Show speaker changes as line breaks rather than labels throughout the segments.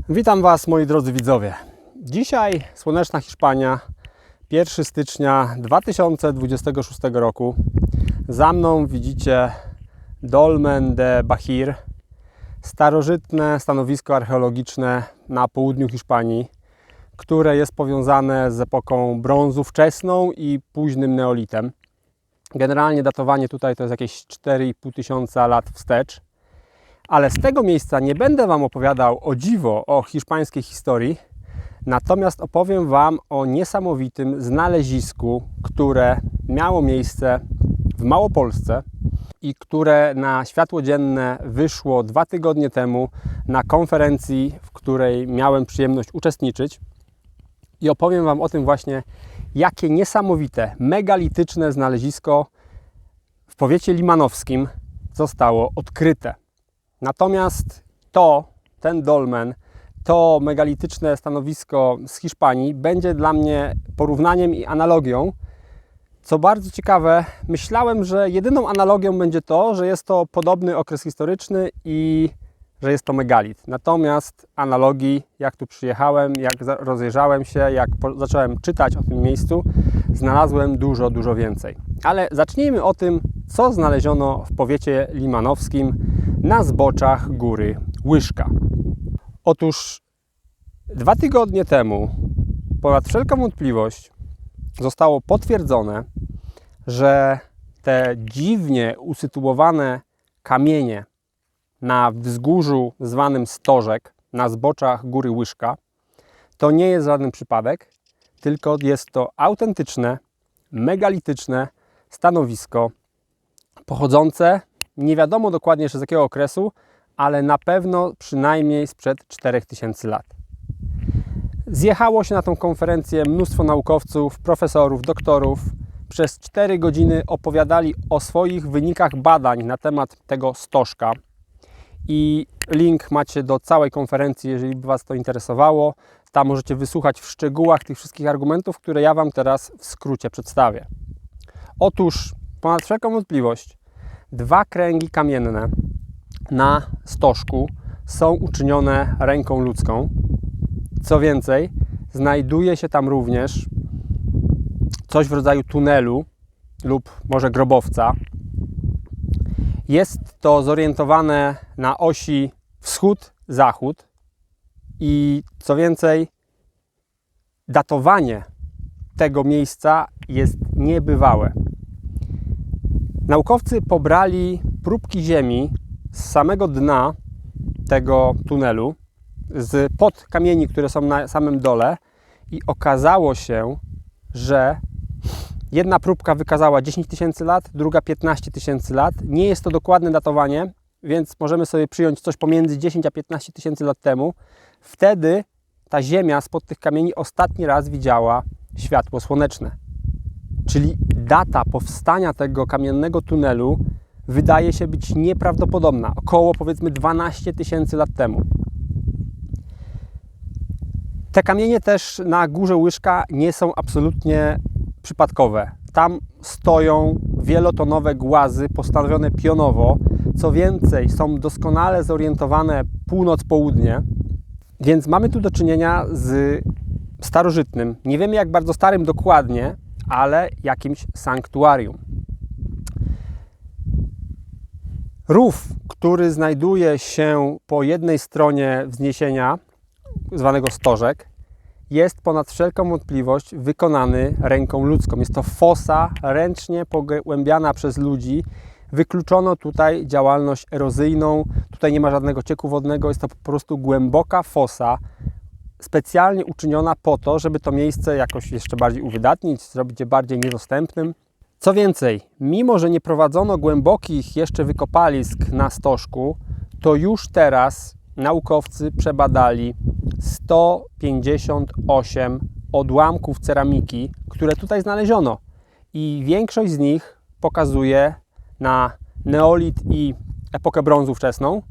Witam Was, moi drodzy widzowie. Dzisiaj słoneczna Hiszpania, 1 stycznia 2026 roku. Za mną widzicie Dolmen de Bahir, starożytne stanowisko archeologiczne na południu Hiszpanii, które jest powiązane z epoką brązu wczesną i późnym neolitem. Generalnie datowanie tutaj to jest jakieś 4,5 tysiąca lat wstecz. Ale z tego miejsca nie będę Wam opowiadał o dziwo o hiszpańskiej historii, natomiast opowiem Wam o niesamowitym znalezisku, które miało miejsce w Małopolsce i które na światło dzienne wyszło 2 tygodnie temu na konferencji, w której miałem przyjemność uczestniczyć. I opowiem Wam o tym właśnie, jakie niesamowite, megalityczne znalezisko w powiecie limanowskim zostało odkryte. Natomiast ten dolmen, to megalityczne stanowisko z Hiszpanii będzie dla mnie porównaniem i analogią. Co bardzo ciekawe, myślałem, że jedyną analogią będzie to, że jest to podobny okres historyczny i że jest to megalit. Natomiast analogii, jak tu przyjechałem, jak rozejrzałem się, jak zacząłem czytać o tym miejscu, znalazłem dużo więcej. Ale zacznijmy o tym, co znaleziono w powiecie limanowskim na zboczach góry Łyżka. Otóż 2 tygodnie temu, ponad wszelką wątpliwość, zostało potwierdzone, że te dziwnie usytuowane kamienie na wzgórzu zwanym Stożek, na zboczach góry Łyżka, to nie jest żaden przypadek, tylko jest to autentyczne, megalityczne stanowisko pochodzące, nie wiadomo dokładnie jeszcze z jakiego okresu, ale na pewno przynajmniej sprzed 4000 lat. Zjechało się na tą konferencję mnóstwo naukowców, profesorów, doktorów. Przez 4 godziny opowiadali o swoich wynikach badań na temat tego stożka. I link macie do całej konferencji, jeżeli by Was to interesowało. Tam możecie wysłuchać w szczegółach tych wszystkich argumentów, które ja Wam teraz w skrócie przedstawię. Otóż, ponad wszelką wątpliwość, 2 kręgi kamienne na stożku są uczynione ręką ludzką. Co więcej, znajduje się tam również coś w rodzaju tunelu lub może grobowca. Jest to zorientowane na osi wschód-zachód i co więcej, datowanie tego miejsca jest niebywałe. Naukowcy pobrali próbki ziemi z samego dna tego tunelu, pod kamieni, które są na samym dole, i okazało się, że jedna próbka wykazała 10 tysięcy lat, druga 15 tysięcy lat. Nie jest to dokładne datowanie, więc możemy sobie przyjąć coś pomiędzy 10 a 15 tysięcy lat temu. Wtedy ta ziemia spod tych kamieni ostatni raz widziała światło słoneczne. Czyli data powstania tego kamiennego tunelu wydaje się być nieprawdopodobna. Około, powiedzmy, 12 tysięcy lat temu. Te kamienie też na górze Łyżka nie są absolutnie przypadkowe. Tam stoją wielotonowe głazy postawione pionowo. Co więcej, są doskonale zorientowane północ-południe. Więc mamy tu do czynienia z starożytnym, nie wiemy jak bardzo starym dokładnie, ale jakimś sanktuarium. Rów, który znajduje się po jednej stronie wzniesienia, zwanego Stożek, jest ponad wszelką wątpliwość wykonany ręką ludzką. Jest to fosa ręcznie pogłębiana przez ludzi. Wykluczono tutaj działalność erozyjną. Tutaj nie ma żadnego cieku wodnego. Jest to po prostu głęboka fosa, specjalnie uczyniona po to, żeby to miejsce jakoś jeszcze bardziej uwydatnić, zrobić je bardziej niedostępnym. Co więcej, mimo że nie prowadzono głębokich jeszcze wykopalisk na stożku, to już teraz naukowcy przebadali 158 odłamków ceramiki, które tutaj znaleziono. I większość z nich pokazuje na neolit i epokę brązu wczesną.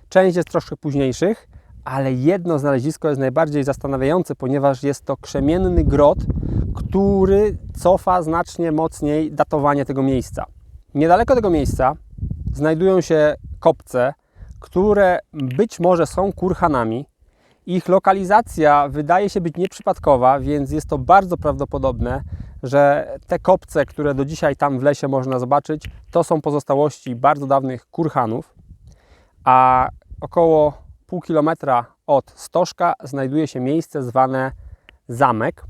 Część jest troszkę późniejszych, ale jedno znalezisko jest najbardziej zastanawiające, ponieważ jest to krzemienny grot, który cofa znacznie mocniej datowanie tego miejsca. Niedaleko tego miejsca znajdują się kopce, które być może są kurhanami Ich lokalizacja wydaje się być nieprzypadkowa, więc jest to bardzo prawdopodobne, że te kopce, które do dzisiaj tam w lesie można zobaczyć, to są pozostałości bardzo dawnych kurhanów, a około pół kilometra od stożka znajduje się miejsce zwane zamek,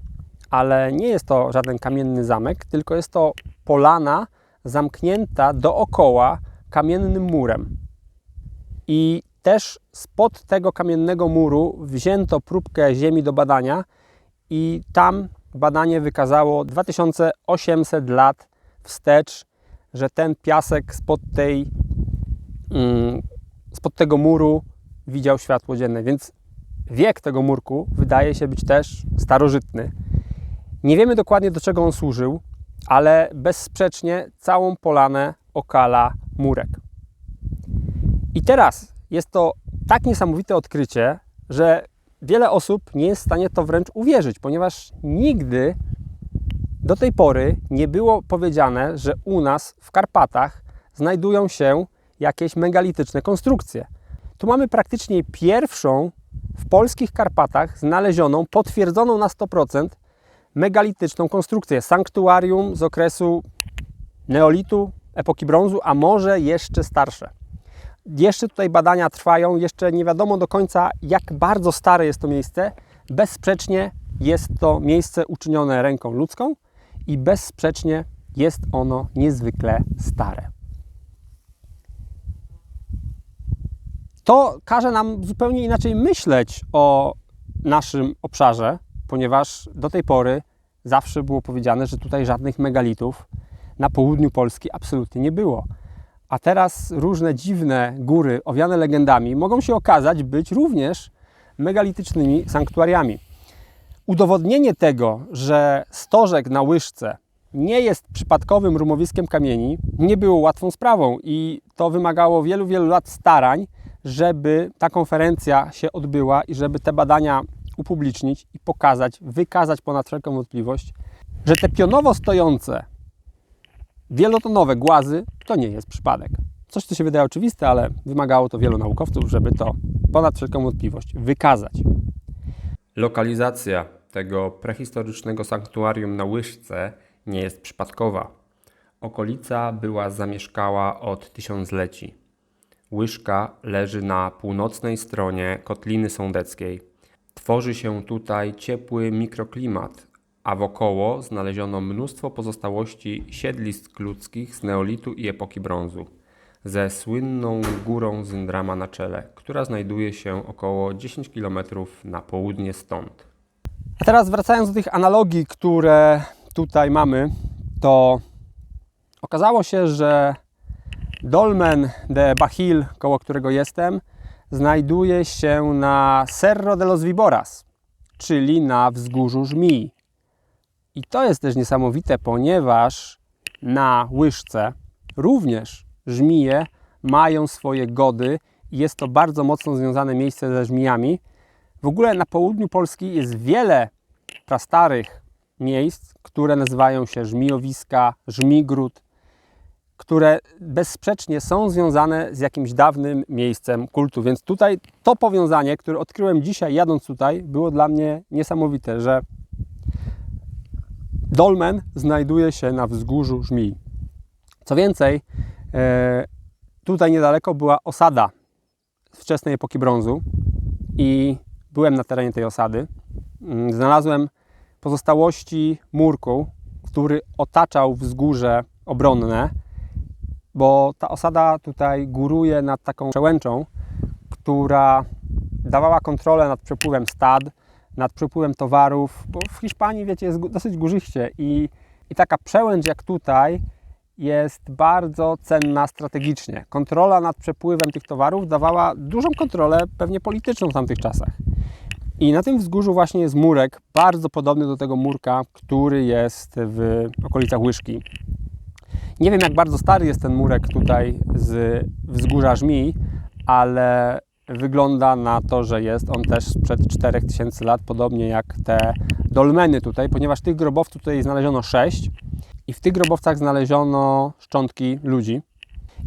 ale nie jest to żaden kamienny zamek, tylko jest to polana zamknięta dookoła kamiennym murem. I też spod tego kamiennego muru wzięto próbkę ziemi do badania i tam badanie wykazało 2800 lat wstecz, że ten piasek spod tego muru widział światło dzienne, więc wiek tego murku wydaje się być też starożytny. Nie wiemy dokładnie, do czego on służył, ale bezsprzecznie całą polanę okala murek. I teraz jest to tak niesamowite odkrycie, że wiele osób nie jest w stanie to wręcz uwierzyć, ponieważ nigdy do tej pory nie było powiedziane, że u nas w Karpatach znajdują się jakieś megalityczne konstrukcje. Tu mamy praktycznie pierwszą w polskich Karpatach znalezioną, potwierdzoną na 100% megalityczną konstrukcję. Sanktuarium z okresu neolitu, epoki brązu, a może jeszcze starsze. Jeszcze tutaj badania trwają, jeszcze nie wiadomo do końca, jak bardzo stare jest to miejsce. Bezsprzecznie jest to miejsce uczynione ręką ludzką i bezsprzecznie jest ono niezwykle stare. To każe nam zupełnie inaczej myśleć o naszym obszarze, ponieważ do tej pory zawsze było powiedziane, że tutaj żadnych megalitów na południu Polski absolutnie nie było. A teraz różne dziwne góry owiane legendami mogą się okazać być również megalitycznymi sanktuariami. Udowodnienie tego, że stożek na Łyżce nie jest przypadkowym rumowiskiem kamieni, nie było łatwą sprawą i to wymagało wielu, wielu lat starań, żeby ta konferencja się odbyła i żeby te badania upublicznić i pokazać, wykazać ponad wszelką wątpliwość, że te pionowo stojące wielotonowe głazy to nie jest przypadek. Coś, co się wydaje oczywiste, ale wymagało to wielu naukowców, żeby to ponad wszelką wątpliwość wykazać. Lokalizacja tego prehistorycznego sanktuarium na Łyżce nie jest przypadkowa. Okolica była zamieszkała od tysiącleci. Łyżka leży na północnej stronie Kotliny Sądeckiej. Tworzy się tutaj ciepły mikroklimat, a wokoło znaleziono mnóstwo pozostałości siedlisk ludzkich z neolitu i epoki brązu, ze słynną górą Zyndrama na czele, która znajduje się około 10 km na południe stąd. A teraz wracając do tych analogii, które tutaj mamy, to okazało się, że Dolmen de Bajil, koło którego jestem, znajduje się na Cerro de los Víboras, czyli na wzgórzu żmii. I to jest też niesamowite, ponieważ na Łyżce również żmije mają swoje gody i jest to bardzo mocno związane miejsce ze żmijami. W ogóle na południu Polski jest wiele prastarych miejsc, które nazywają się żmijowiska, żmigród, które bezsprzecznie są związane z jakimś dawnym miejscem kultu. Więc tutaj to powiązanie, które odkryłem dzisiaj jadąc tutaj, było dla mnie niesamowite, że dolmen znajduje się na wzgórzu żmii. Co więcej, tutaj niedaleko była osada z wczesnej epoki brązu i byłem na terenie tej osady. Znalazłem pozostałości murku, który otaczał wzgórze obronne, bo ta osada tutaj góruje nad taką przełęczą, która dawała kontrolę nad przepływem stad, nad przepływem towarów, bo w Hiszpanii, wiecie, jest dosyć górzyście i taka przełęcz jak tutaj jest bardzo cenna strategicznie. Kontrola nad przepływem tych towarów dawała dużą kontrolę, pewnie polityczną w tamtych czasach. I na tym wzgórzu właśnie jest murek, bardzo podobny do tego murka, który jest w okolicach Łyżki. Nie wiem, jak bardzo stary jest ten murek tutaj z wzgórza żmii, ale wygląda na to, że jest on też sprzed 4000 lat, podobnie jak te dolmeny tutaj, ponieważ tych grobowców tutaj znaleziono 6 i w tych grobowcach znaleziono szczątki ludzi.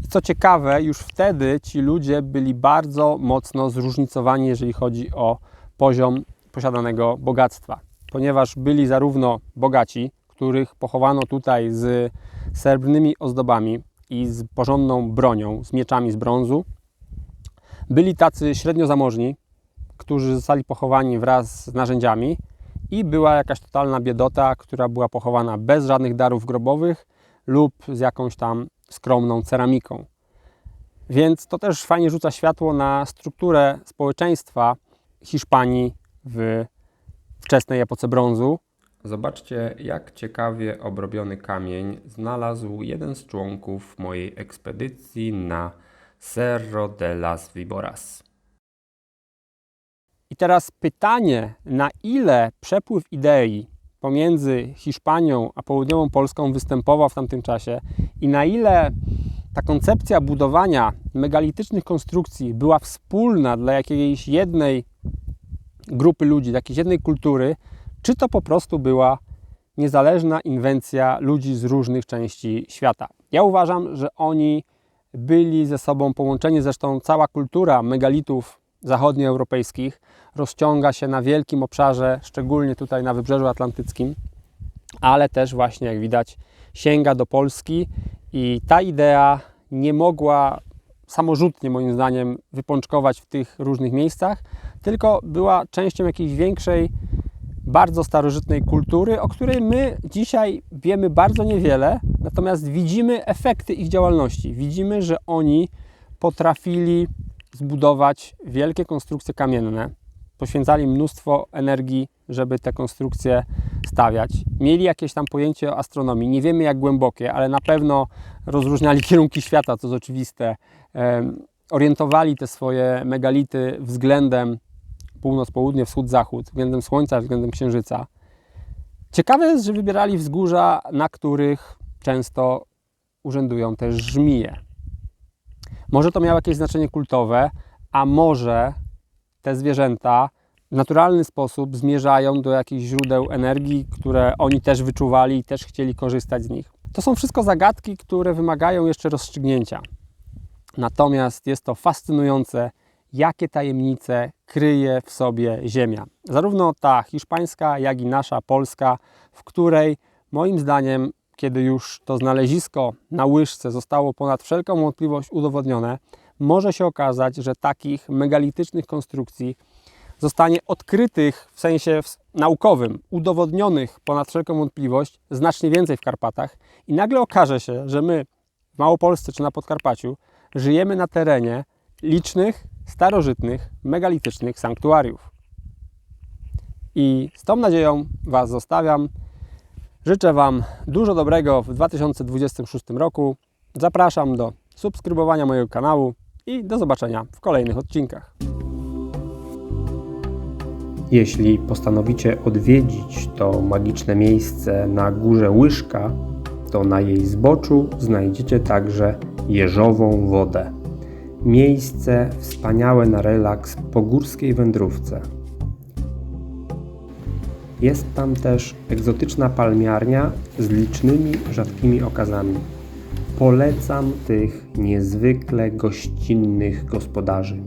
I co ciekawe, już wtedy ci ludzie byli bardzo mocno zróżnicowani, jeżeli chodzi o poziom posiadanego bogactwa, ponieważ byli zarówno bogaci, których pochowano tutaj z srebrnymi ozdobami i z porządną bronią, z mieczami z brązu. Byli tacy średnio zamożni, którzy zostali pochowani wraz z narzędziami, i była jakaś totalna biedota, która była pochowana bez żadnych darów grobowych lub z jakąś tam skromną ceramiką. Więc to też fajnie rzuca światło na strukturę społeczeństwa Hiszpanii w wczesnej epoce brązu.
Zobaczcie, jak ciekawie obrobiony kamień znalazł jeden z członków mojej ekspedycji na Cerro de las Víboras.
I teraz pytanie, na ile przepływ idei pomiędzy Hiszpanią a południową Polską występował w tamtym czasie i na ile ta koncepcja budowania megalitycznych konstrukcji była wspólna dla jakiejś jednej grupy ludzi, dla jakiejś jednej kultury, czy to po prostu była niezależna inwencja ludzi z różnych części świata. Ja uważam, że oni byli ze sobą połączeni, zresztą cała kultura megalitów zachodnioeuropejskich rozciąga się na wielkim obszarze, szczególnie tutaj na Wybrzeżu Atlantyckim, ale też właśnie, jak widać, sięga do Polski i ta idea nie mogła samorzutnie, moim zdaniem, wypączkować w tych różnych miejscach, tylko była częścią jakiejś większej, bardzo starożytnej kultury, o której my dzisiaj wiemy bardzo niewiele, natomiast widzimy efekty ich działalności. Widzimy, że oni potrafili zbudować wielkie konstrukcje kamienne, poświęcali mnóstwo energii, żeby te konstrukcje stawiać. Mieli jakieś tam pojęcie o astronomii, nie wiemy jak głębokie, ale na pewno rozróżniali kierunki świata, co jest oczywiste. Orientowali te swoje megality względem północ-południe, wschód-zachód, względem Słońca, względem Księżyca. Ciekawe jest, że wybierali wzgórza, na których często urzędują też żmije. Może to miało jakieś znaczenie kultowe, a może te zwierzęta w naturalny sposób zmierzają do jakichś źródeł energii, które oni też wyczuwali i też chcieli korzystać z nich. To są wszystko zagadki, które wymagają jeszcze rozstrzygnięcia. Natomiast jest to fascynujące, jakie tajemnice kryje w sobie Ziemia. Zarówno ta hiszpańska, jak i nasza polska, w której moim zdaniem, kiedy już to znalezisko na Łyżce zostało ponad wszelką wątpliwość udowodnione, może się okazać, że takich megalitycznych konstrukcji zostanie odkrytych w sensie naukowym, udowodnionych ponad wszelką wątpliwość znacznie więcej w Karpatach i nagle okaże się, że my w Małopolsce czy na Podkarpaciu żyjemy na terenie licznych, starożytnych, megalitycznych sanktuariów. I z tą nadzieją Was zostawiam. Życzę Wam dużo dobrego w 2026 roku. Zapraszam do subskrybowania mojego kanału i do zobaczenia w kolejnych odcinkach.
Jeśli postanowicie odwiedzić to magiczne miejsce na górze Łyżka, to na jej zboczu znajdziecie także jeżową wodę. Miejsce wspaniałe na relaks po górskiej wędrówce. Jest tam też egzotyczna palmiarnia z licznymi rzadkimi okazami. Polecam tych niezwykle gościnnych gospodarzy.